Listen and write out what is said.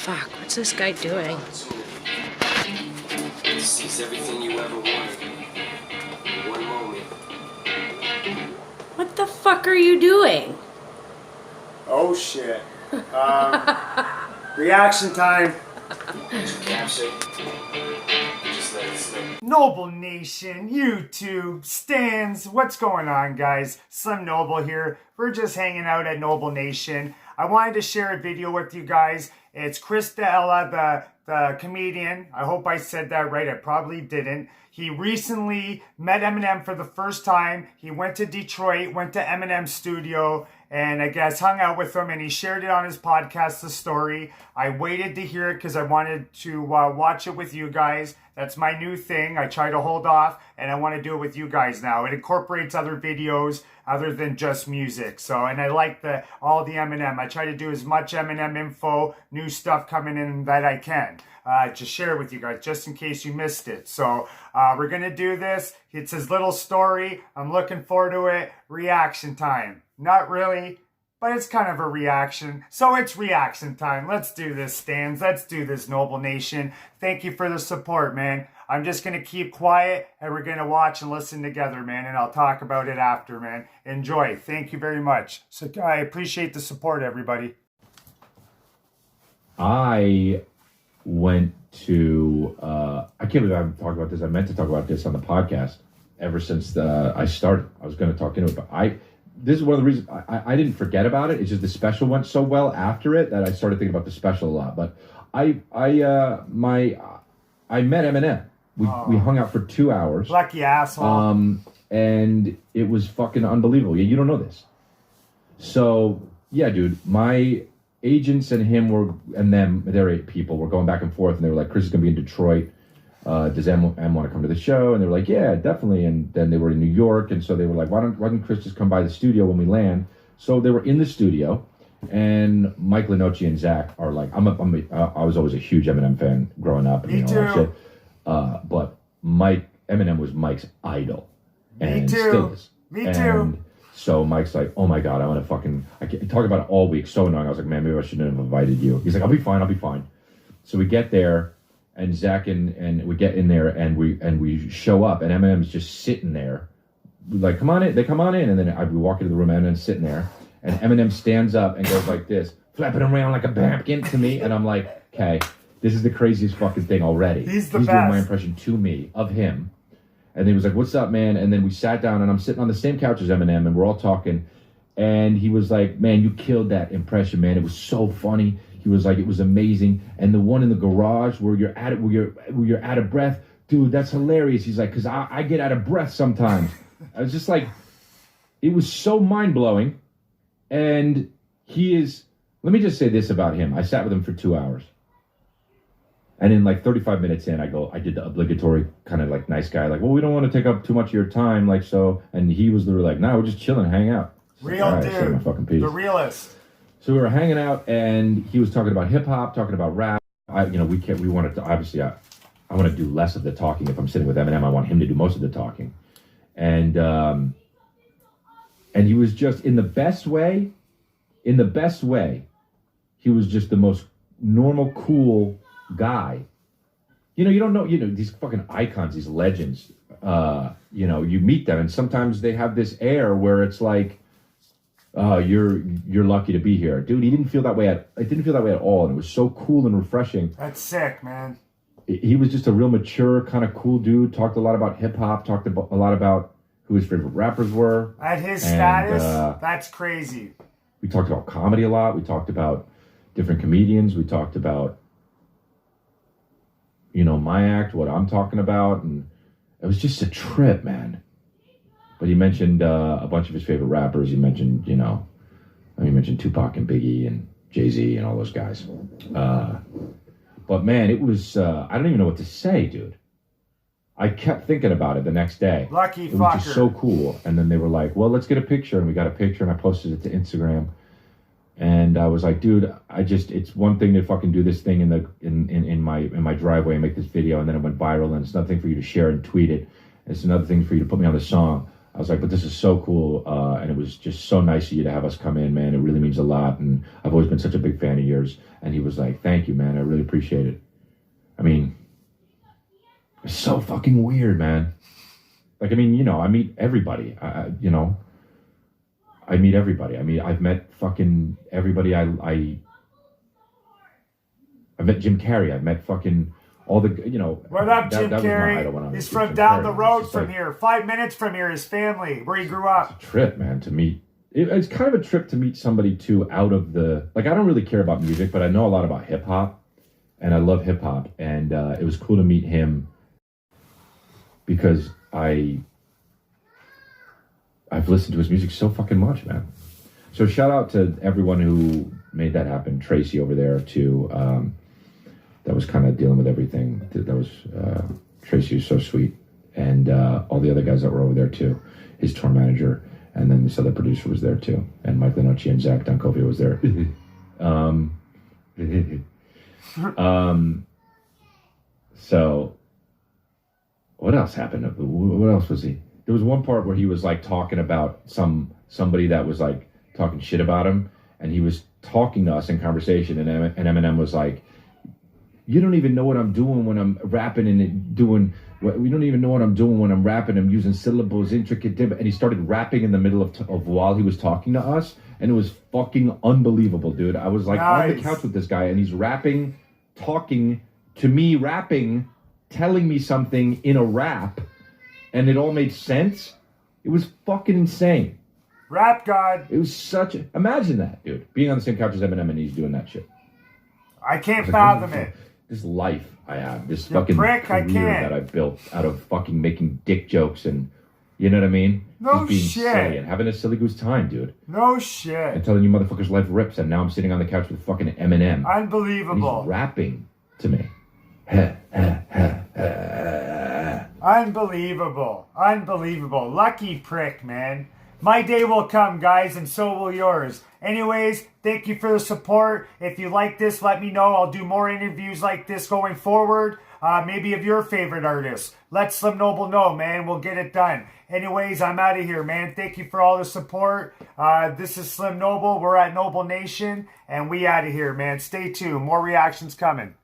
Fuck, what's this guy doing? This is everything you ever wanted. In one moment. What the fuck are you doing? Oh shit. Reaction time. Noble Nation, YouTube, Stans, what's going on, guys? Slim Noble here. We're just hanging out at Noble Nation. I wanted to share a video with you guys. It's Chris D'Elia, the comedian. I hope I said that right. I probably didn't. He recently met Eminem for the first time. He went to Detroit, went to Eminem's studio, and I guess hung out with him, and he shared it on his podcast, The Story. I waited to hear it because I wanted to watch it with you guys. That's my new thing. I try to hold off, and I want to do it with you guys now. It incorporates other videos other than just music. So, and I like all the Eminem. I try to do as much Eminem info, new stuff coming in that I can. To share with you guys, just in case you missed it. So, we're going to do this. It's his little story. I'm looking forward to it. Reaction time. Not really, but it's kind of a reaction. So it's reaction time. Let's do this, Stans. Let's do this, Noble Nation. Thank you for the support, man. I'm just going to keep quiet, and we're going to watch and listen together, man, and I'll talk about it after, man. Enjoy. Thank you very much. So I appreciate the support, everybody. I went to, I can't believe I haven't talked about this. I meant to talk about this on the podcast ever since I started. I was going to talk into it, but this is one of the reasons I didn't forget about it. It's just the special went so well after it that I started thinking about the special a lot. But I met Eminem. We hung out for 2 hours. Lucky asshole. And it was fucking unbelievable. Yeah, you don't know this. So yeah, dude, my agents and him they're 8 people. We're going back and forth, and they were like, Chris is gonna be in Detroit. Does M want to come to the show? And they were like, yeah, definitely. And then they were in New York, and so they were like, why don't Chris just come by the studio when we land? So they were in the studio, and Mike Lenoci and Zach are like, I was always a huge Eminem fan growing up. And, Me too. All that shit. But Eminem was Mike's idol. And Me too. Still is. Me too. So Mike's like, oh my God, I want to I talk about it all week. So annoying. I was like, man, maybe I shouldn't have invited you. He's like, I'll be fine. So we get there. And Zach and we get in there and we show up, and Eminem's just sitting there, like, come on in. They come on in, and then we walk into the room, and Eminem's sitting there, and Eminem stands up and goes like this, flapping around like a pumpkin to me, and I'm like, okay, this is the craziest fucking thing already. He's doing best. My impression to me of him, and he was like, what's up, man? And then we sat down, and I'm sitting on the same couch as Eminem, and we're all talking, and he was like, man, you killed that impression, man. It was so funny. He was like, it was amazing. And the one in the garage where you're out of breath, dude, that's hilarious. He's like, because I get out of breath sometimes. I was just like, it was so mind-blowing. And let me just say this about him. I sat with him for 2 hours. And in like 35 minutes in, I did the obligatory kind of like nice guy, like, well, we don't want to take up too much of your time, like so. And he was literally like, no, we're just chilling, hang out. Real like, dude. My fucking piece. The realist. So we were hanging out, and he was talking about hip hop, talking about rap. We wanted to, obviously, I want to do less of the talking. If I'm sitting with Eminem, I want him to do most of the talking. And he was just in the best way, he was just the most normal, cool guy. You don't know, these fucking icons, these legends, you meet them, and sometimes they have this air where it's like, you're lucky to be here, dude. It didn't feel that way at all, and it was so cool and refreshing. That's sick, man. He was just a real mature, kind of cool dude. Talked a lot about hip hop. Talked a lot about who his favorite rappers were. At his status, that's crazy. We talked about comedy a lot. We talked about different comedians. We talked about, my act, what I'm talking about, and it was just a trip, man. But he mentioned a bunch of his favorite rappers. He mentioned, he mentioned Tupac and Biggie and Jay-Z and all those guys. But man, it was, I don't even know what to say, dude. I kept thinking about it the next day. Lucky fucker. It was just so cool. And then they were like, well, let's get a picture. And we got a picture, and I posted it to Instagram. And I was like, dude, it's one thing to fucking do this thing in my driveway and make this video, and then it went viral, and it's another thing for you to share and tweet it. It's another thing for you to put me on the song. I was like, but this is so cool. And it was just so nice of you to have us come in, man. It really means a lot. And I've always been such a big fan of yours. And he was like, thank you, man. I really appreciate it. I mean, it's so fucking weird, man. Like, I mean, you know, I meet everybody. I meet everybody. I mean, I've met fucking everybody. I've met Jim Carrey. I've met fucking all the, you know. What up, that Jim was my idol when I Carrey? was He's a kid, from Jim down Carrey. the It's road just from like, here. 5 minutes from here, his family, where he grew up. It's a trip, man, to meet. It's kind of a trip to meet somebody, too, out of the... Like, I don't really care about music, but I know a lot about hip-hop. And I love hip-hop. And it was cool to meet him because I've listened to his music so fucking much, man. So shout out to everyone who made that happen. Tracy over there too. That was kind of dealing with everything. That was Tracy was so sweet, and all the other guys that were over there too. His tour manager, and then this other producer was there too, and Mike Lenoci and Zach Duncovia was there. So what else happened? What else was he? There was one part where he was like talking about somebody that was like talking shit about him, and he was talking to us in conversation, and Eminem was like, you don't even know what I'm doing when I'm rapping and doing what we don't even know what I'm doing when I'm rapping. I'm using syllables, intricate, and he started rapping in the middle of while he was talking to us, and it was fucking unbelievable, dude. I was like on the couch with this guy, and he's rapping, talking to me, rapping, telling me something in a rap, and it all made sense. It was fucking insane. Rap God. It was such a... Imagine that, dude. Being on the same couch as Eminem and he's doing that shit. I can't fathom it. This life I have. This You fucking prick, I career can't. that I built out of fucking making dick jokes and... You know what I mean? No Just being shit. silly and having a silly goose time, dude. No shit. And telling you motherfuckers life rips, and now I'm sitting on the couch with fucking Eminem. And Unbelievable. he's rapping to me. Unbelievable. Unbelievable. Lucky prick, man. My day will come, guys, and so will yours. Anyways, thank you for the support. If you like this, let me know. I'll do more interviews like this going forward. Maybe of your favorite artists. Let Slim Noble know, man. We'll get it done. Anyways, I'm out of here, man. Thank you for all the support. This is Slim Noble. We're at Noble Nation, and we out of here, man. Stay tuned. More reactions coming.